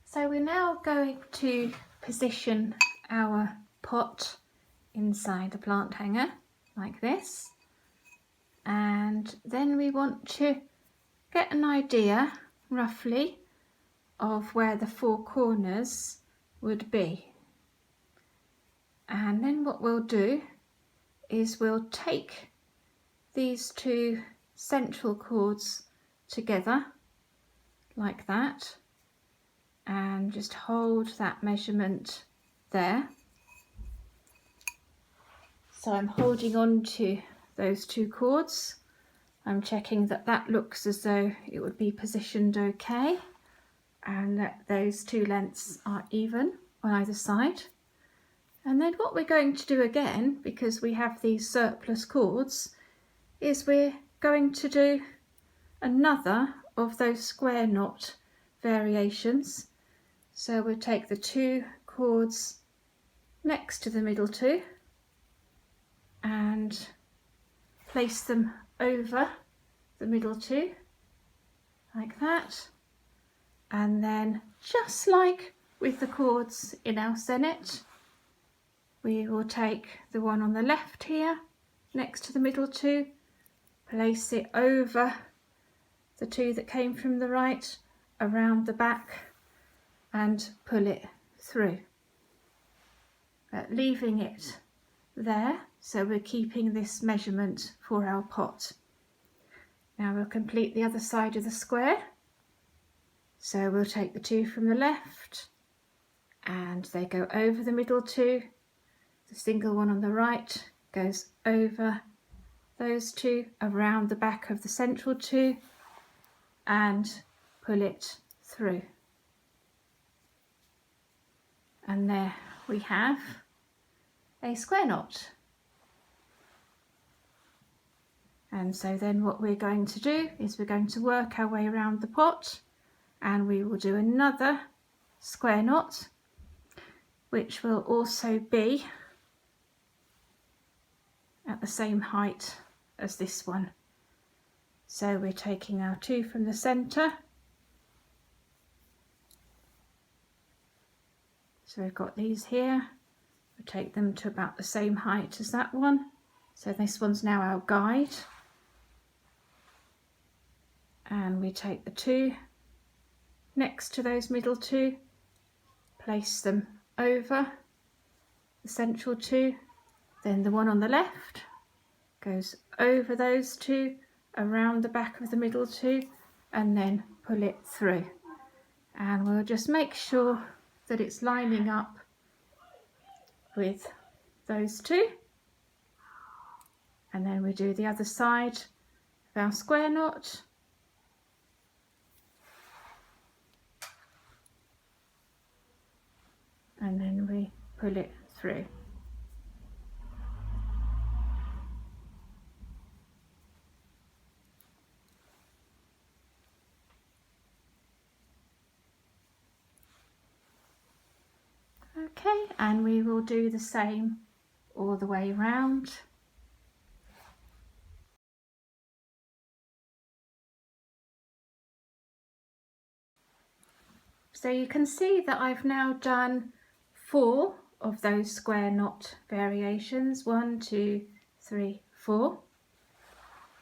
So we're now going to position our pot inside the plant hanger like this, and then we want to get an idea roughly of where the four corners would be. And then what we'll do is we'll take these two central cords together like that and just hold that measurement there. So I'm holding on to those two cords. I'm checking that that looks as though it would be positioned okay and that those two lengths are even on either side. And then what we're going to do again, because we have these surplus cords, is we're going to do another of those square knot variations. So we'll take the two cords next to the middle two and place them over the middle two like that, and then just like with the cords in our sennet, we will take the one on the left here next to the middle two, place it over the two that came from the right around the back and pull it through, leaving it there, so we're keeping this measurement for our pot. Now we'll complete the other side of the square. So we'll take the two from the left and they go over the middle two. The single one on the right goes over those two around the back of the central two and pull it through. And there we have a square knot. And so then what we're going to do is we're going to work our way around the pot, and we will do another square knot, which will also be at the same height as this one. So we're taking our two from the centre. So we've got these here. We'll take them to about the same height as that one. So this one's now our guide. And we take the two next to those middle two, place them over the central two, then the one on the left goes over those two around the back of the middle two and then pull it through. And we'll just make sure that it's lining up with those two, and then we do the other side of our square knot. And then we pull it through. Okay, and we will do the same all the way round. So you can see that I've now done 4 of those square knot variations, 1, 2, 3, 4.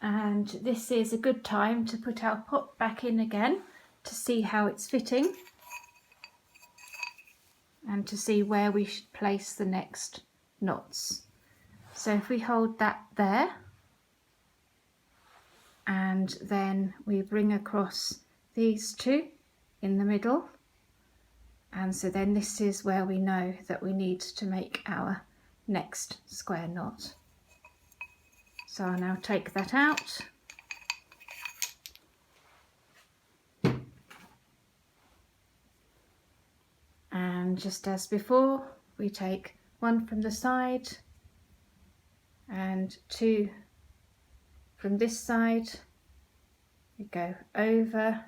And this is a good time to put our pot back in again to see how it's fitting and to see where we should place the next knots. So if we hold that there and then we bring across these two in the middle, and so then this is where we know that we need to make our next square knot. So I'll now take that out. And just as before, we take one from the side and two from this side. We go over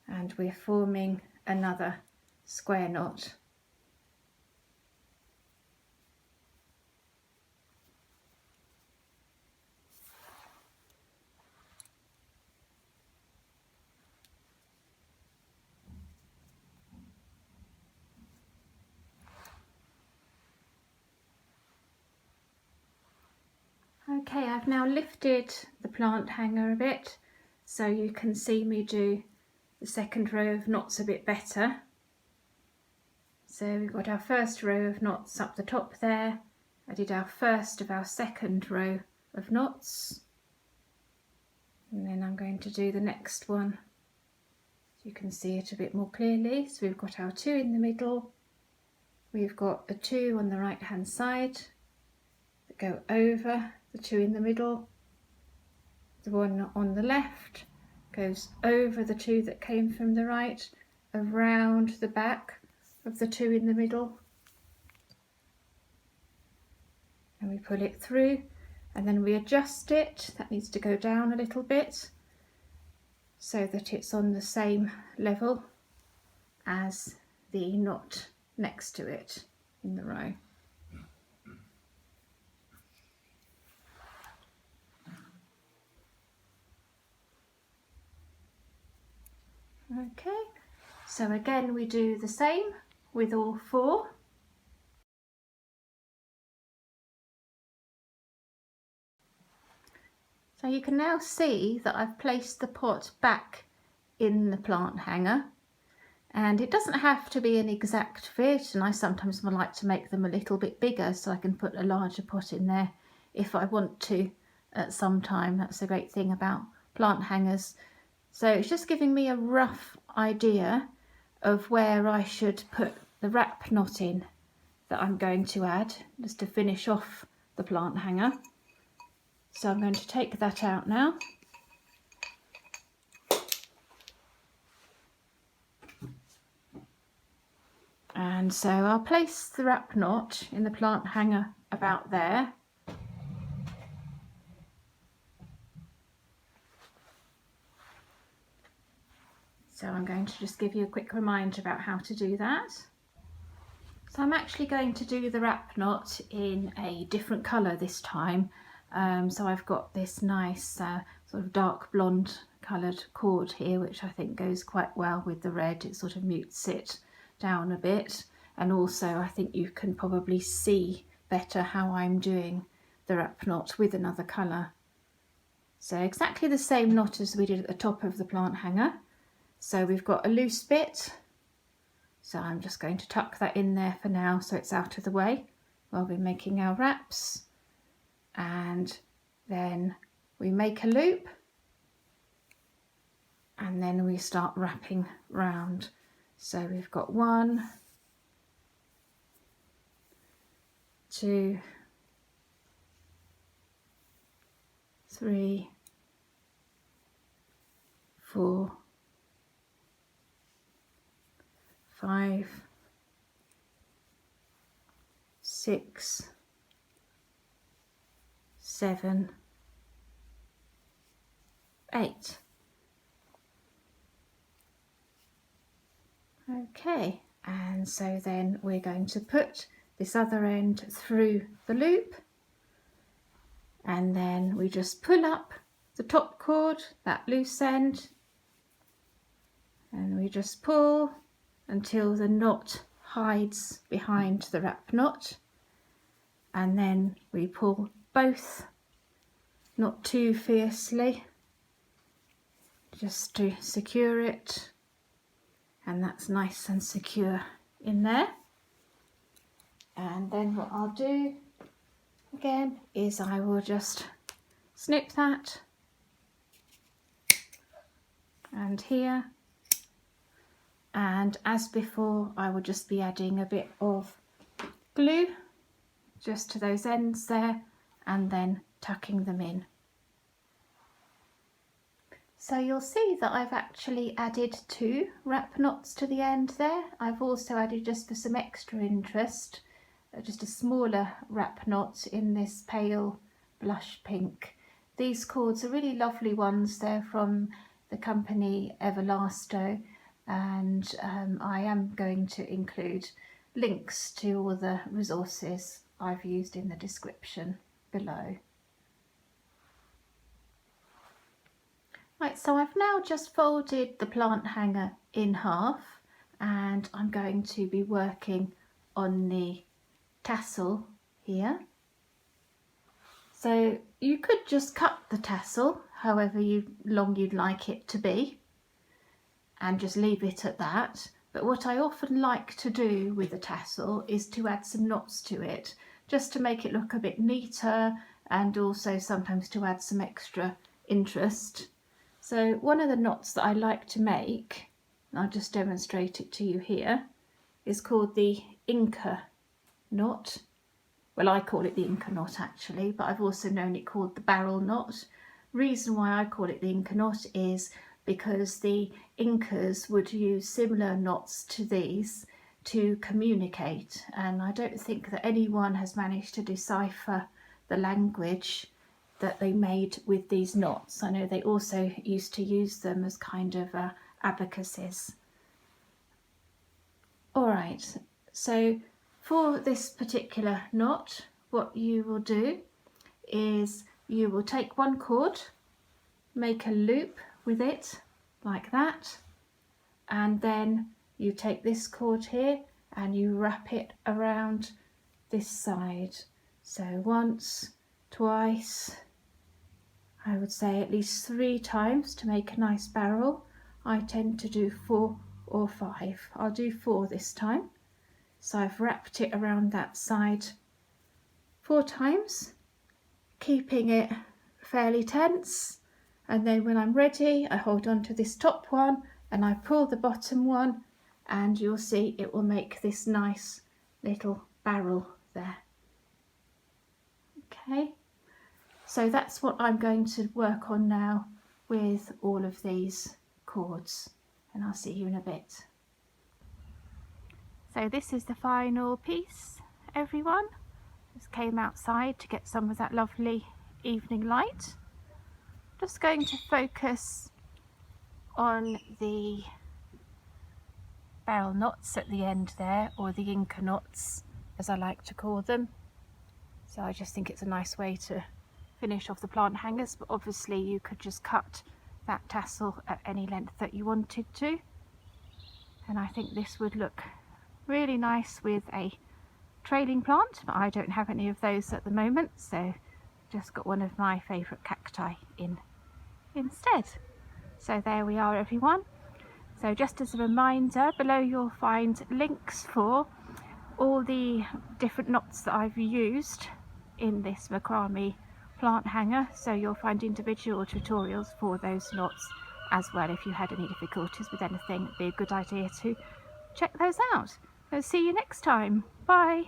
and we're forming another square knot. Okay, I've now lifted the plant hanger a bit so you can see me do the second row of knots a bit better. So we've got our first row of knots up the top there. I did our first of our second row of knots, and then I'm going to do the next one so you can see it a bit more clearly. So we've got our 2 in the middle, we've got a 2 on the right hand side that go over the 2 in the middle, the one on the left goes over the 2 that came from the right, around the back of the 2 in the middle, and we pull it through, and then we adjust it. That needs to go down a little bit so that it's on the same level as the knot next to it in the row. Okay, so again we do the same with all 4. So you can now see that I've placed the pot back in the plant hanger, and it doesn't have to be an exact fit, and I sometimes like to make them a little bit bigger so I can put a larger pot in there if I want to at some time. That's a great thing about plant hangers. So it's just giving me a rough idea of where I should put the wrap knot in that I'm going to add just to finish off the plant hanger. So I'm going to take that out now. And so I'll place the wrap knot in the plant hanger about there. So I'm going to just give you a quick reminder about how to do that. So I'm actually going to do the wrap knot in a different colour this time. So I've got this nice sort of dark blonde coloured cord here, which I think goes quite well with the red. It sort of mutes it down a bit, and also I think you can probably see better how I'm doing the wrap knot with another colour. So exactly the same knot as we did at the top of the plant hanger. So we've got a loose bit, so I'm just going to tuck that in there for now so it's out of the way while we're making our wraps. And then we make a loop, and then we start wrapping round. So we've got 1, 2, 3, 4, 5, 6, 7, 8. Okay, and so then we're going to put this other end through the loop, and then we just pull up the top cord, that loose end, and we just pull until the knot hides behind the wrap knot, and then we pull both, not too fiercely, just to secure it, and that's nice and secure in there. And then what I'll do again is I will just snip that, and here, and as before I will just be adding a bit of glue just to those ends there, and then tucking them in. So you'll see that I've actually added 2 wrap knots to the end there. I've also added, just for some extra interest, just a smaller wrap knot in this pale blush pink. These cords are really lovely ones. They're from the company Everlasto, and I am going to include links to all the resources I've used in the description below. Right, so I've now just folded the plant hanger in half, and I'm going to be working on the tassel here. So you could just cut the tassel however long you'd like it to be and just leave it at that. But what I often like to do with the tassel is to add some knots to it, just to make it look a bit neater, and also sometimes to add some extra interest. So one of the knots that I like to make, and I'll just demonstrate it to you here, is called the Inca knot. Well, I call it the Inca knot actually, but I've also known it called the barrel knot. Reason why I call it the Inca knot is because the Incas would use similar knots to these to communicate, and I don't think that anyone has managed to decipher the language that they made with these knots. I know they also used to use them as kind of abacuses. Alright, so for this particular knot, what you will do is you will take one cord, make a loop with it like that, and then you take this cord here and you wrap it around this side. So once, twice, I would say at least 3 times to make a nice barrel. I tend to do 4 or 5. I'll do 4 this time. So I've wrapped it around that side 4 times, keeping it fairly tense, and then when I'm ready I hold on to this top one and I pull the bottom one, and you'll see it will make this nice little barrel there. Okay, so that's what I'm going to work on now with all of these cords, and I'll see you in a bit. So this is the final piece, everyone. Just came outside to get some of that lovely evening light. Just going to focus on the barrel knots at the end there, or the Inca knots as I like to call them. So I just think it's a nice way to finish off the plant hangers, but obviously you could just cut that tassel at any length that you wanted to, and I think this would look really nice with a trailing plant, but I don't have any of those at the moment, so just got one of my favourite cacti in instead. So there we are, everyone. So just as a reminder, below you'll find links for all the different knots that I've used in this macrame plant hanger, so you'll find individual tutorials for those knots as well. If you had any difficulties with anything, it'd be a good idea to check those out. So see you next time. Bye.